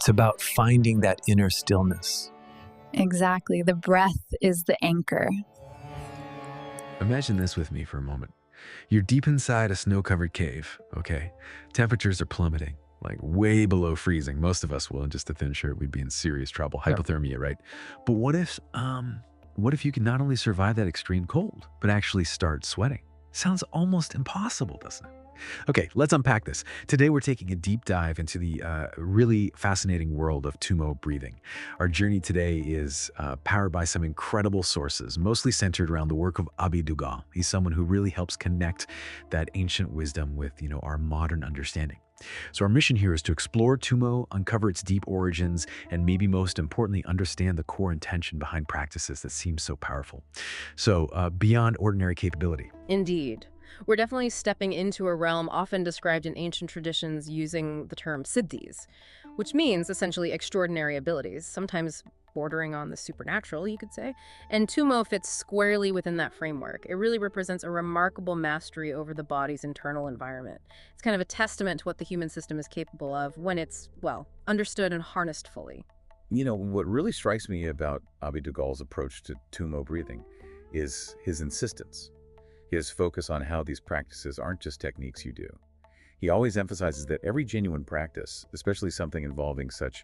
It's about finding that inner stillness. Exactly. The breath is the anchor. Imagine this with me for a moment. You're deep inside a snow-covered cave, okay? Temperatures are plummeting, like way below freezing. Most of us will, in just a thin shirt, we'd be in serious trouble. Hypothermia, right? But what if you can not only survive that extreme cold, but actually start sweating? Sounds almost impossible, doesn't it? Okay, let's unpack this. Today, we're taking a deep dive into the really fascinating world of Tummo breathing. Our journey today is powered by some incredible sources, mostly centered around the work of Abhi Duggal. He's someone who really helps connect that ancient wisdom with, our modern understanding. So our mission here is to explore Tummo, uncover its deep origins, and maybe most importantly, understand the core intention behind practices that seem so powerful. So beyond ordinary capability. Indeed. We're definitely stepping into a realm often described in ancient traditions using the term siddhis, which means essentially extraordinary abilities, sometimes bordering on the supernatural, you could say. And Tummo fits squarely within that framework. It really represents a remarkable mastery over the body's internal environment. It's kind of a testament to what the human system is capable of when it's, well, understood and harnessed fully. What really strikes me about Abhi Duggal's approach to Tummo breathing is his insistence. His focus on how these practices aren't just techniques you do. He always emphasizes that every genuine practice, especially something involving such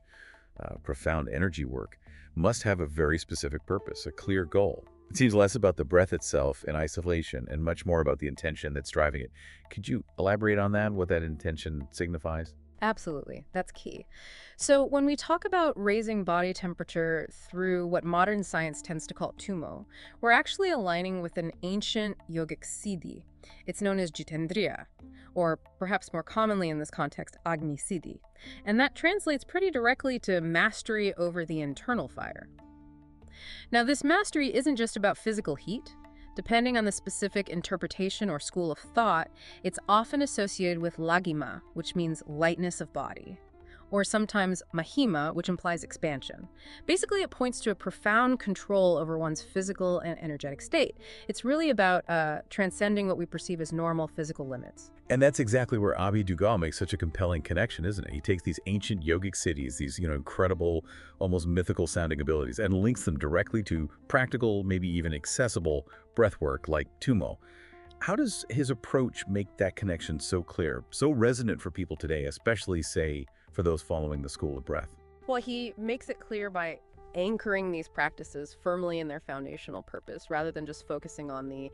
profound energy work, must have a very specific purpose, a clear goal. It seems less about the breath itself in isolation and much more about the intention that's driving it. Could you elaborate on that, what that intention signifies? Absolutely. That's key. So when we talk about raising body temperature through what modern science tends to call Tummo, we're actually aligning with an ancient yogic siddhi. It's known as Jitendriya, or perhaps more commonly in this context, Agni Siddhi. And that translates pretty directly to mastery over the internal fire. Now, this mastery isn't just about physical heat. Depending on the specific interpretation or school of thought, it's often associated with laghima, which means lightness of body, or sometimes mahima, which implies expansion. Basically, it points to a profound control over one's physical and energetic state. It's really about transcending what we perceive as normal physical limits. And that's exactly where Abhi Duggal makes such a compelling connection, isn't it? He takes these ancient yogic siddhis, these incredible, almost mythical sounding abilities, and links them directly to practical, maybe even accessible breathwork like Tummo. How does his approach make that connection so clear, so resonant for people today, especially, say, for those following the school of breath? Well, he makes it clear by anchoring these practices firmly in their foundational purpose, rather than just focusing on the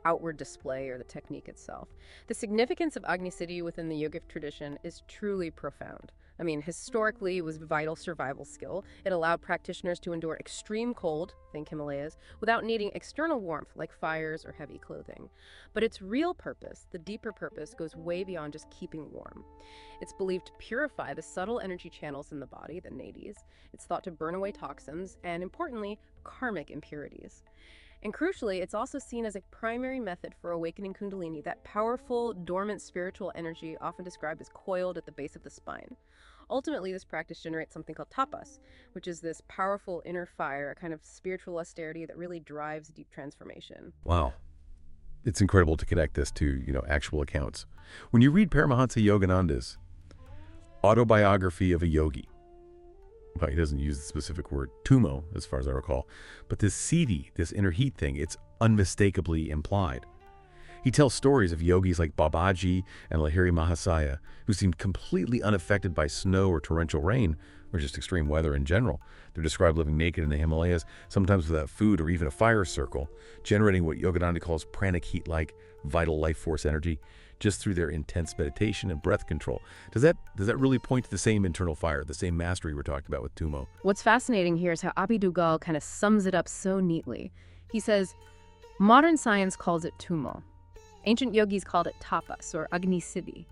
outward display or the technique itself. The significance of Agni Siddhi within the yogic tradition is truly profound. I mean, historically, it was a vital survival skill. It allowed practitioners to endure extreme cold, think Himalayas, without needing external warmth like fires or heavy clothing. But its real purpose, the deeper purpose, goes way beyond just keeping warm. It's believed to purify the subtle energy channels in the body, the nadis. It's thought to burn away toxins and, importantly, karmic impurities. And crucially, it's also seen as a primary method for awakening Kundalini, that powerful, dormant spiritual energy often described as coiled at the base of the spine. Ultimately, this practice generates something called tapas, which is this powerful inner fire, a kind of spiritual austerity that really drives deep transformation. Wow. It's incredible to connect this to, actual accounts. When you read Paramahansa Yogananda's autobiography of a yogi, well, he doesn't use the specific word Tummo, as far as I recall, but this siddhi, this inner heat thing, it's unmistakably implied. He tells stories of yogis like Babaji and Lahiri Mahasaya, who seemed completely unaffected by snow or torrential rain, or just extreme weather in general. They're described living naked in the Himalayas, sometimes without food or even a fire circle, generating what Yogananda calls pranic heat-like vital life force energy, just through their intense meditation and breath control. Does that really point to the same internal fire, the same mastery we're talking about with Tummo? What's fascinating here is how Abhi Duggal kind of sums it up so neatly. He says, modern science calls it Tummo. Ancient yogis called it tapas, or Agni Siddhi.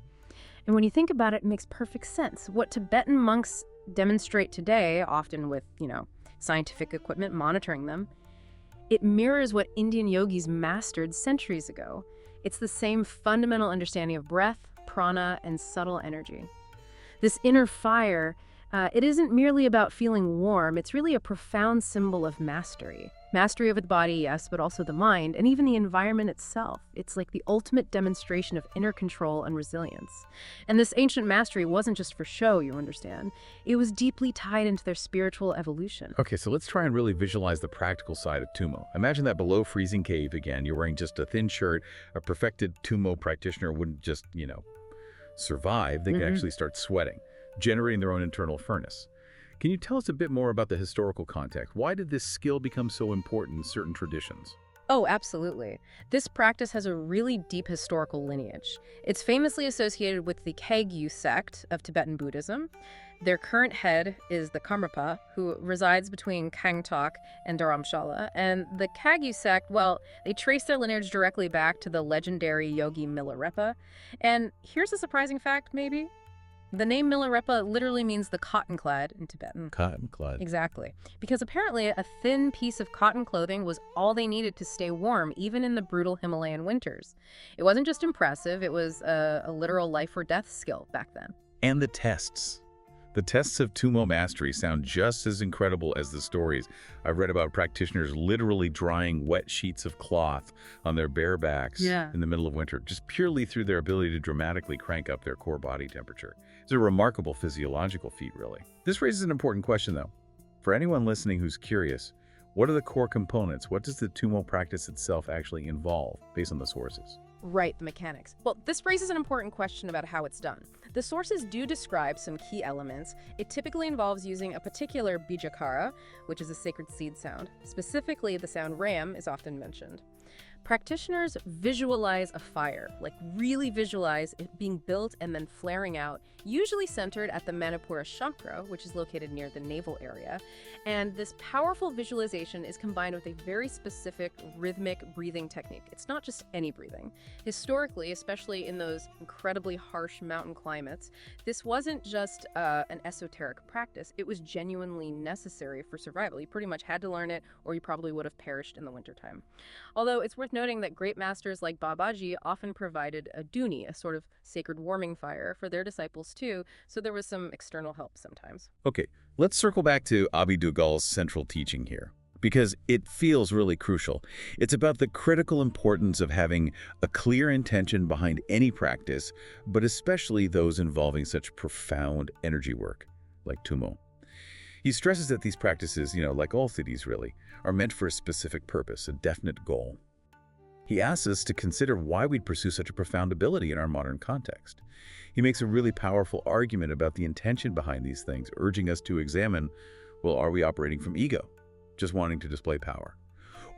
And when you think about it, it makes perfect sense. What Tibetan monks demonstrate today, often with, scientific equipment monitoring them, it mirrors what Indian yogis mastered centuries ago. It's the same fundamental understanding of breath, prana, and subtle energy. This inner fire, it isn't merely about feeling warm, it's really a profound symbol of mastery. Mastery over the body, yes, but also the mind, and even the environment itself. It's like the ultimate demonstration of inner control and resilience. And this ancient mastery wasn't just for show, you understand. It was deeply tied into their spiritual evolution. Okay, so let's try and really visualize the practical side of Tummo. Imagine that below freezing cave again. You're wearing just a thin shirt. A perfected Tummo practitioner wouldn't just, survive. They could actually start sweating, generating their own internal furnace. Can you tell us a bit more about the historical context? Why did this skill become so important in certain traditions? Oh, absolutely. This practice has a really deep historical lineage. It's famously associated with the Kagyu sect of Tibetan Buddhism. Their current head is the Karmapa, who resides between Gangtok and Dharamshala. And the Kagyu sect, well, they trace their lineage directly back to the legendary yogi Milarepa. And here's a surprising fact, maybe. The name Milarepa literally means the cotton-clad in Tibetan. Cotton-clad. Exactly. Because apparently a thin piece of cotton clothing was all they needed to stay warm, even in the brutal Himalayan winters. It wasn't just impressive, it was a literal life or death skill back then. And the tests. The tests of Tummo mastery sound just as incredible as the stories. I've read about practitioners literally drying wet sheets of cloth on their bare backs in the middle of winter, just purely through their ability to dramatically crank up their core body temperature. It's a remarkable physiological feat, really. This raises an important question, though. For anyone listening who's curious, what are the core components? What does the Tummo practice itself actually involve, based on the sources? Right, the mechanics. Well, this raises an important question about how it's done. The sources do describe some key elements. It typically involves using a particular bijakara, which is a sacred seed sound. Specifically, the sound ram is often mentioned. Practitioners visualize a fire, like really visualize it being built and then flaring out, usually centered at the Manipura chakra, which is located near the navel area. And this powerful visualization is combined with a very specific rhythmic breathing technique. It's not just any breathing. Historically, especially in those incredibly harsh mountain climates, this wasn't just an esoteric practice. It was genuinely necessary for survival. You pretty much had to learn it, or you probably would have perished in the wintertime. Although it's worth noting that great masters like Babaji often provided a duni, a sort of sacred warming fire, for their disciples too, so there was some external help sometimes. Okay, let's circle back to Abhi Duggal's central teaching here, because it feels really crucial. It's about the critical importance of having a clear intention behind any practice, but especially those involving such profound energy work, like Tummo. He stresses that these practices, like all siddhis really, are meant for a specific purpose, a definite goal. He asks us to consider why we'd pursue such a profound ability in our modern context. He makes a really powerful argument about the intention behind these things, urging us to examine, well, are we operating from ego, just wanting to display power?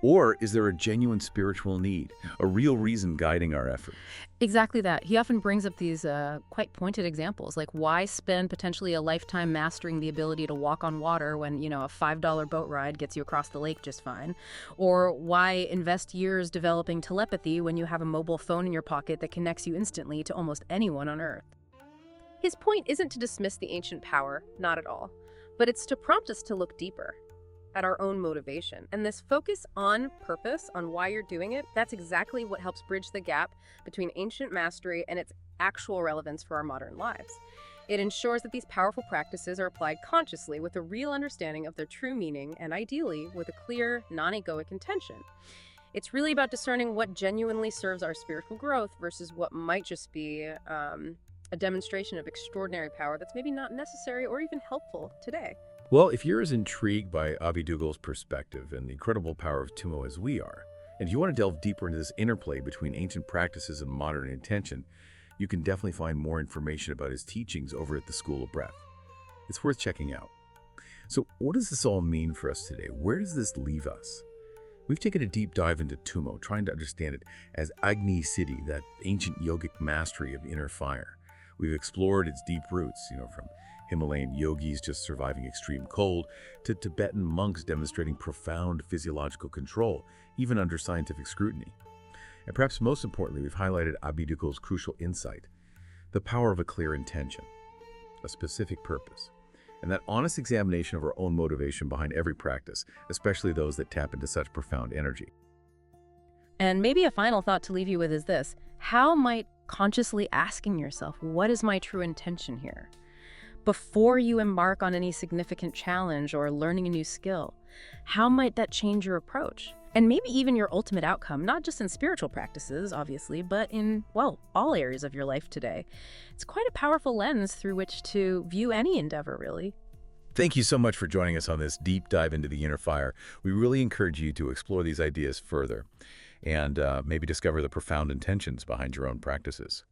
Or is there a genuine spiritual need, a real reason guiding our effort? Exactly that. He often brings up these quite pointed examples, like why spend potentially a lifetime mastering the ability to walk on water when, a $5 boat ride gets you across the lake just fine? Or why invest years developing telepathy when you have a mobile phone in your pocket that connects you instantly to almost anyone on Earth? His point isn't to dismiss the ancient power, not at all, but it's to prompt us to look deeper at our own motivation. And this focus on purpose, on why you're doing it, that's exactly what helps bridge the gap between ancient mastery and its actual relevance for our modern lives. It ensures that these powerful practices are applied consciously with a real understanding of their true meaning and ideally with a clear, non-egoic intention. It's really about discerning what genuinely serves our spiritual growth versus what might just be a demonstration of extraordinary power that's maybe not necessary or even helpful today. Well, if you're as intrigued by Abhi Duggal's perspective and the incredible power of Tummo as we are, and if you want to delve deeper into this interplay between ancient practices and modern intention, you can definitely find more information about his teachings over at the School of Breath. It's worth checking out. So what does this all mean for us today? Where does this leave us? We've taken a deep dive into Tummo, trying to understand it as Agni Siddhi, that ancient yogic mastery of inner fire. We've explored its deep roots, from Himalayan yogis just surviving extreme cold, to Tibetan monks demonstrating profound physiological control, even under scientific scrutiny. And perhaps most importantly, we've highlighted Abhi Duggal's crucial insight, the power of a clear intention, a specific purpose, and that honest examination of our own motivation behind every practice, especially those that tap into such profound energy. And maybe a final thought to leave you with is this: how might consciously asking yourself, what is my true intention here, before you embark on any significant challenge or learning a new skill? How might that change your approach? And maybe even your ultimate outcome, not just in spiritual practices, obviously, but in, well, all areas of your life today. It's quite a powerful lens through which to view any endeavor, really. Thank you so much for joining us on this deep dive into the inner fire. We really encourage you to explore these ideas further and maybe discover the profound intentions behind your own practices.